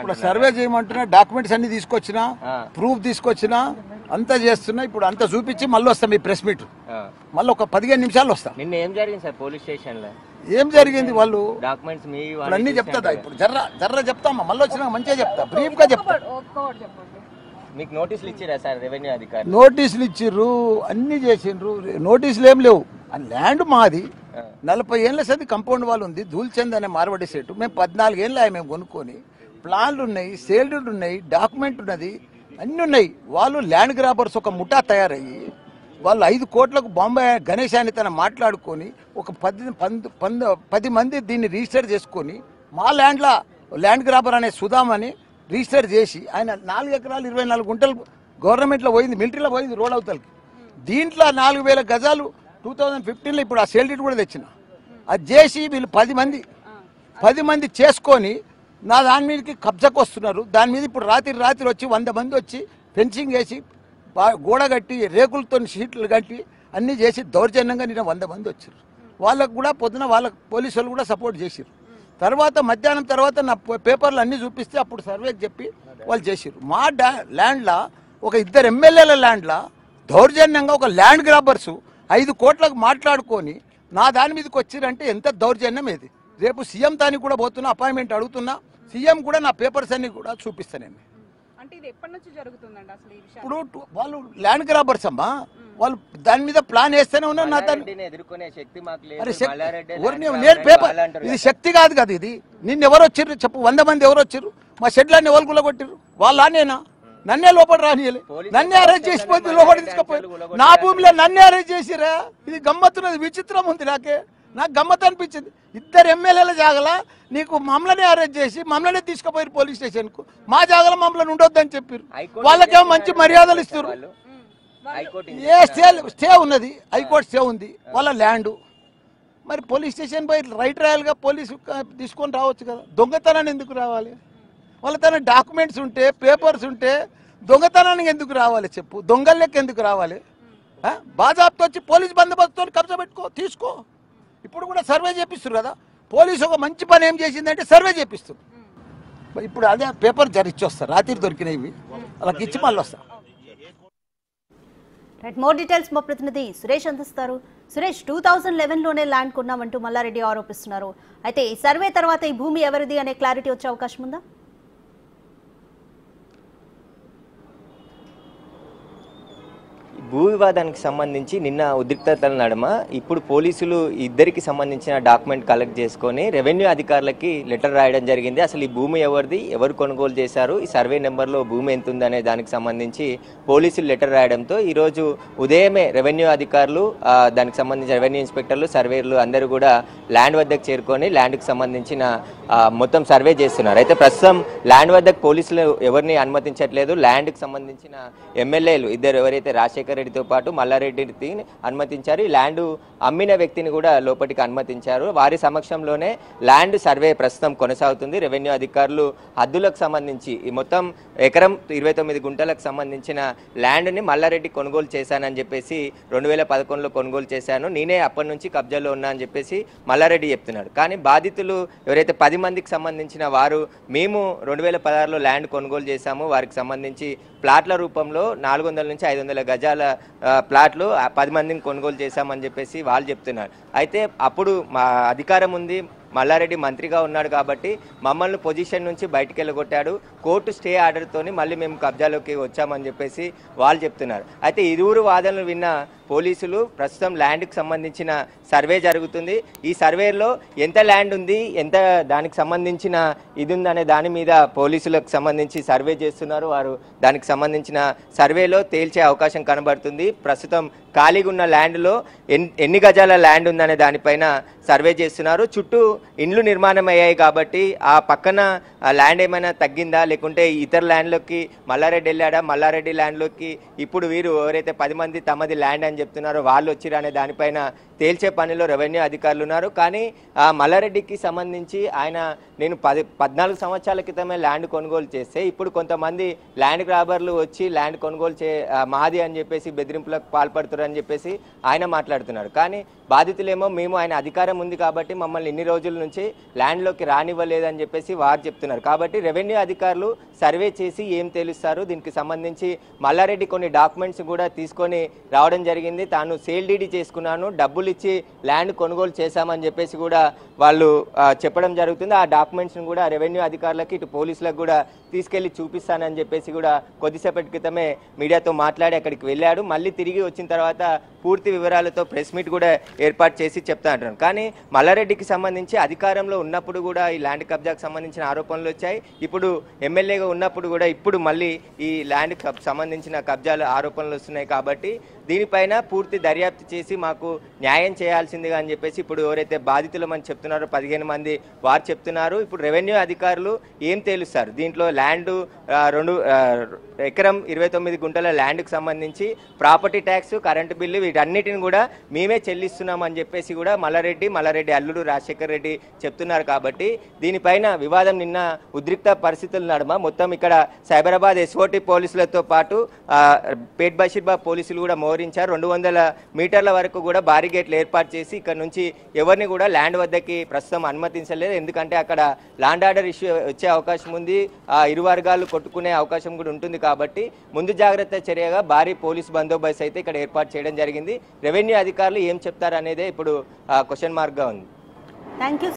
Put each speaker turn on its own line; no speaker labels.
ఇప్పుడు survey చేయమంటున్నా, documents అన్ని తీసుకొచ్చినా, ప్రూఫ్ తీసుకొచ్చినా, అంతా చేస్తున్నా. ఇప్పుడు అంతా చూపించి మళ్ళీ వస్తాం ఈ ప్రెస్ మీట్. మళ్ళీ ఒక 15 నిమిషాలు వస్తా.
నిన్న ఏం జరిగింది సార్ పోలీస్ స్టేషన్ లో?
ఏం జరిగింది వాళ్ళు
డాక్యుమెంట్స్ మీ
అన్ని చెప్తా. ఇప్పుడు జర్ర చెప్తామా, మళ్ళీ వచ్చినా మంచిగా చెప్తా, బ్రీఫ్ గా చెప్తా.
మీకు నోటీసులు ఇచ్చిరా సార్ రెవెన్యూ అధికారులు?
నోటీసులు ఇచ్చిర్రు, అన్ని చేసిండ్రు. నోటీసులు ఏం లేవు. ఆ ల్యాండ్ మాది, 40 ఏళ్ళ సది కంపౌండ్ వాళ్ళు ఉంది. ధూల్చంద్ అనే మార్వాడి సెట్. మేము 14 ఏళ్ళు మేము కొనుక్కొని, ప్లాన్లు ఉన్నాయి, సేల్డ్ ఉన్నాయి, డాక్యుమెంట్ ఉన్నది, అన్నీ ఉన్నాయి. వాళ్ళు ల్యాండ్ గ్రాబర్స్ ఒక ముఠా తయారయ్యి వాళ్ళు 5 కోట్లకు బాంబే గణేష్ అని తన మాట్లాడుకొని ఒక 10 మంది దీన్ని రిజిస్టర్ చేసుకొని మా ల్యాండ్ గ్రాబర్ అనే సుధామ్ అని రిజిస్టర్ చేసి ఆయన 4 ఎకరాలు 24 గుంటలు గవర్నమెంట్లో పోయింది, మిలిటరీలో పోయింది రోడ్ అవతలకి. దీంట్లో 4000 గజాలు 2015లో ఇప్పుడు ఆ సేల్డీట్ కూడా తెచ్చిన. అది చేసి వీళ్ళు 10 మంది చేసుకొని నా దాని మీదకి కబ్జాకు వస్తున్నారు. దాని మీద ఇప్పుడు రాత్రి వచ్చి 100 మంది వచ్చి ఫెన్సింగ్ వేసి గోడ కట్టి రేకులతో షీట్లు కట్టి అన్నీ చేసి దౌర్జన్యంగా నిన్న 100 మంది వచ్చారు. వాళ్ళకు కూడా పొద్దున వాళ్ళ పోలీసు వాళ్ళు కూడా సపోర్ట్ చేశారు. తర్వాత మధ్యాహ్నం తర్వాత నా పేపర్లు అన్నీ చూపిస్తే అప్పుడు సర్వేకి చెప్పి వాళ్ళు చేశారు. మా ల్యాండ్లో ఒక 2 ఎమ్మెల్యేల ల్యాండ్లో దౌర్జన్యంగా ఒక ల్యాండ్ గ్రాబర్సు 5 కోట్లకు మాట్లాడుకొని నా దాని మీదకి వచ్చిరంటే ఎంత దౌర్జన్యం ఇది. రేపు సీఎం దానికి కూడా పోతున్నా, అపాయింట్మెంట్ అడుగుతున్నా. సీఎం కూడా నా పేపర్స్ అన్ని కూడా చూపిస్తాను. ఇప్పుడు వాళ్ళు ల్యాండ్ గ్రాబర్స్ అమ్మా, వాళ్ళు దాని మీద ప్లాన్ వేస్తేనే ఉన్నారు. నా దాన్ని నేను పేపర్ ఇది శక్తి కాదు కదా ఇది. నిన్ను ఎవరు వచ్చారు చెప్పు? 100 మంది ఎవరు వచ్చారు? మా షెడ్లన్నీ ఎవరు గుల్లగొట్టారు? వాళ్ళ నేనా? నన్నే లోపల రానియలే, నన్నే అరెస్ట్ చేసిపోతే లోపల తీసుకుపోయారు. నా భూమిలో నన్నే అరెస్ట్ చేసిరా? ఇది గమ్మత్తున్నది, విచిత్రం ఉంది. నాకు గమ్మత్ అనిపించింది. 2 ఎమ్మెల్యేల జాగల నీకు మమ్మల్ని అరెస్ట్ చేసి మమ్మల్ని తీసుకుపోయారు పోలీస్ స్టేషన్ కు. మా జాగల మమ్మల్ని ఉండొద్దని చెప్పారు. వాళ్ళకేమో మంచి మర్యాదలు ఇస్తారు. స్టే ఉన్నది, హైకోర్టు స్టే ఉంది వాళ్ళ ల్యాండ్. మరి పోలీస్ స్టేషన్ పోయి రైట్ రాయాలిగా, పోలీసు తీసుకొని రావచ్చు కదా. దొంగతనాన్ని ఎందుకు రావాలి? వాళ్ళ తన డాక్యుమెంట్స్ ఉంటే, పేపర్స్ ఉంటే దొంగతనానికి ఎందుకు రావాలి చెప్పు? దొంగలకి ఎందుకు రావాలి? బాజాబ్తో వచ్చి పోలీస్ బందోబస్తుతో కబ్జా పెట్టుకో, తీసుకో. ఇప్పుడు కూడా సర్వే చేపిస్తారు కదా. పోలీసు ఒక మంచి పని ఏం చేసిందంటే సర్వే చేపిస్తారు. ఇప్పుడు అదే పేపర్ జరిచి వస్తారు, రాత్రి దొరికినవి వాళ్ళకి ఇచ్చి మళ్ళీ వస్తారు.
మోర్ డీటెయిల్స్ మా ప్రతినిధి సురేష్ అందిస్తారు. సురేష్, 2011లోనే ల్యాండ్ కొన్నామంటూ మల్లారెడ్డి ఆరోపిస్తున్నారు. అయితే ఈ సర్వే తర్వాత ఈ భూమి ఎవరిది అనే క్లారిటీ వచ్చే అవకాశం ఉందా?
భూ వివాదానికి సంబంధించి నిన్న ఉద్రిక్తతల నడుమ ఇప్పుడు పోలీసులు ఇద్దరికి సంబంధించిన డాక్యుమెంట్ కలెక్ట్ చేసుకొని రెవెన్యూ అధికారులకి లెటర్ రాయడం జరిగింది. అసలు ఈ భూమి ఎవరిది, ఎవరు కొనుగోలు చేశారు, ఈ సర్వే నెంబర్లో భూమి ఎంత ఉందనే దానికి సంబంధించి పోలీసులు లెటర్ రాయడంతో ఈరోజు ఉదయమే రెవెన్యూ అధికారులు, దానికి సంబంధించిన రెవెన్యూ ఇన్స్పెక్టర్లు, సర్వేయర్లు అందరూ కూడా ల్యాండ్ వద్దకు చేరుకొని ల్యాండ్కి సంబంధించిన మొత్తం సర్వే చేస్తున్నారు. అయితే ప్రస్తుతం ల్యాండ్ వద్దకు పోలీసులు ఎవరిని అనుమతించట్లేదు. ల్యాండ్కి సంబంధించిన ఎమ్మెల్యేలు ఇద్దరు ఎవరైతే రాజశేఖర్ రెడ్డితో పాటు మల్లారెడ్డిని అనుమతించారు. ఈ ల్యాండ్ అమ్మిన వ్యక్తిని కూడా లోపలికి అనుమతించారు. వారి సమక్షంలోనే ల్యాండ్ సర్వే ప్రస్తుతం కొనసాగుతుంది. రెవెన్యూ అధికారులు హద్దులకు సంబంధించి ఈ మొత్తం ఎకరం 29 గుంటలకు సంబంధించిన ల్యాండ్ని మల్లారెడ్డి కొనుగోలు చేశానని చెప్పేసి 2011లో కొనుగోలు చేశాను, నేనే అప్పటి నుంచి కబ్జాలో ఉన్నా అని చెప్పేసి మల్లారెడ్డి చెప్తున్నాడు. కానీ బాధితులు ఎవరైతే 10 మందికి సంబంధించిన వారు మేము 2016లో ల్యాండ్ కొనుగోలు చేశాము, వారికి సంబంధించి ప్లాట్ల రూపంలో 400 నుంచి 500 గజాల ప్లాట్లు 10 మందిని కొనుగోలు చేశామని చెప్పేసి వాళ్ళు చెప్తున్నారు. అయితే అప్పుడు మా అధికారం ఉంది, మల్లారెడ్డి మంత్రిగా ఉన్నాడు కాబట్టి మమ్మల్ని పొజిషన్ నుంచి బయటికి వెళ్ళగొట్టాడు, కోర్టు స్టే ఆర్డర్తోని మళ్ళీ మేము కబ్జాలోకి వచ్చామని చెప్పేసి వాళ్ళు చెప్తున్నారు. అయితే ఇరువురు వాదనలు విన్న పోలీసులు ప్రస్తుతం ల్యాండ్కి సంబంధించిన సర్వే జరుగుతుంది. ఈ సర్వేలో ఎంత ల్యాండ్ ఉంది, ఎంత దానికి సంబంధించిన ఇది ఉందనే దాని మీద పోలీసులకు సంబంధించి సర్వే చేస్తున్నారు. వారు దానికి సంబంధించిన సర్వేలో తేల్చే అవకాశం కనబడుతుంది. ప్రస్తుతం ఖాళీగా ఉన్న ల్యాండ్లో ఎన్ని గజాల ల్యాండ్ ఉందనే దానిపైన సర్వే చేస్తున్నారు. చుట్టూ ఇండ్లు నిర్మాణం అయ్యాయి కాబట్టి ఆ పక్కన ల్యాండ్ ఏమైనా తగ్గిందా, లేకుంటే ఇతర ల్యాండ్లోకి మల్లారెడ్డి వెళ్ళాడా, మల్లారెడ్డి ల్యాండ్లోకి ఇప్పుడు వీరు ఎవరైతే 10 మంది తమది ల్యాండ్ అని చెప్తున్నారో వాళ్ళు వచ్చిరా అనే దానిపైన తేల్చే పనిలో రెవెన్యూ అధికారులు ఉన్నారు. కానీ మల్లారెడ్డికి సంబంధించి నేను 14 సంవత్సరాల క్రితమే ల్యాండ్ కొనుగోలు చేస్తే ఇప్పుడు కొంతమంది ల్యాండ్ గ్రాబర్లు వచ్చి ల్యాండ్ కొనుగోలు మాది అని చెప్పేసి బెదిరింపులకు పాల్పడుతున్నారని చెప్పేసి ఆయన మాట్లాడుతున్నారు. కానీ బాధితులేమో మేము ఆయన అధికారం ఉంది కాబట్టి మమ్మల్ని ఇన్ని రోజుల నుంచి ల్యాండ్లోకి రానివ్వలేదని చెప్పేసి వారు చెప్తున్నారు. కాబట్టి రెవెన్యూ అధికారులు సర్వే చేసి ఏం తెలుస్తారు, దీనికి సంబంధించి మల్లారెడ్డి కొన్ని డాక్యుమెంట్స్ కూడా తీసుకొని రావడం జరిగింది. తాను సేల్ డీడీ చేసుకున్నాను, డబ్బులు ఇచ్చి ల్యాండ్ కొనుగోలు చేశామని చెప్పేసి కూడా వాళ్ళు చెప్పడం జరుగుతుంది. ఆ డాక్యుమెంట్స్ని కూడా రెవెన్యూ అధికారులకి ఇటు పోలీసులకు కూడా తీసుకెళ్లి చూపిస్తానని చెప్పేసి కూడా కొద్దిసేపటి క్రితమే మీడియాతో మాట్లాడి అక్కడికి వెళ్ళాడు. మళ్ళీ తిరిగి వచ్చిన తర్వాత పూర్తి వివరాలతో ప్రెస్ మీట్ కూడా ఏర్పాటు చేసి చెప్తా అంటున్నాను. కానీ మల్లారెడ్డికి సంబంధించి అధికారంలో ఉన్నప్పుడు కూడా ఈ ల్యాండ్ కబ్జాకు సంబంధించిన ఆరోపణలు వచ్చాయి. ఇప్పుడు ఎమ్మెల్యేగా ఉన్నప్పుడు కూడా ఇప్పుడు మళ్ళీ ఈ ల్యాండ్ సంబంధించిన కబ్జాలు ఆరోపణలు వస్తున్నాయి. కాబట్టి దీనిపైన పూర్తి దర్యాప్తు చేసి మాకు న్యాయం చేయాల్సిందిగా అని చెప్పేసి ఇప్పుడు ఎవరైతే బాధితులమని చెప్తున్నారో 15 మంది వారు చెప్తున్నారు. ఇప్పుడు రెవెన్యూ అధికారులు ఏం తేలుస్తారు, దీంట్లో ల్యాండ్ 2 ఎకరం 29 గుంటల ల్యాండ్కు సంబంధించి ప్రాపర్టీ ట్యాక్స్, కరెంటు బిల్లు వీటన్నిటిని కూడా మేమే చెల్లిస్తున్నామని చెప్పేసి కూడా మల్లారెడ్డి అల్లుడు రాజశేఖర్ రెడ్డి చెప్తున్నారు. కాబట్టి దీనిపైన వివాదం నిన్న ఉద్రిక్త పరిస్థితుల నడుమ మొత్తం ఇక్కడ సైబరాబాద్ ఎస్ఓటీ పోలీసులతో పాటు పేట్ బషీర్బాగ్ పోలీసులు కూడా మోహరించారు. 200 మీటర్ల వరకు కూడా భారీ గేట్లు ఏర్పాటు చేసి ఇక్కడ నుంచి ఎవరిని కూడా ల్యాండ్ వద్దకి ప్రస్తుతం అనుమతించలేదు. ఎందుకంటే అక్కడ ల్యాండ్ ఆర్డర్ ఇష్యూ వచ్చే అవకాశం ఉంది, ఇరు వర్గాలు కొట్టుకునే అవకాశం కూడా ఉంటుంది. కాబట్టి ముందు జాగ్రత్త చర్యగా భారీ పోలీసు బందోబస్తు అయితే ఇక్కడ ఏర్పాటు చేయడం జరిగింది. రెవెన్యూ అధికారులు ఏం చెప్తారనేదే ఇప్పుడు క్వశ్చన్ మార్క్గా ఉంది.
Thank you.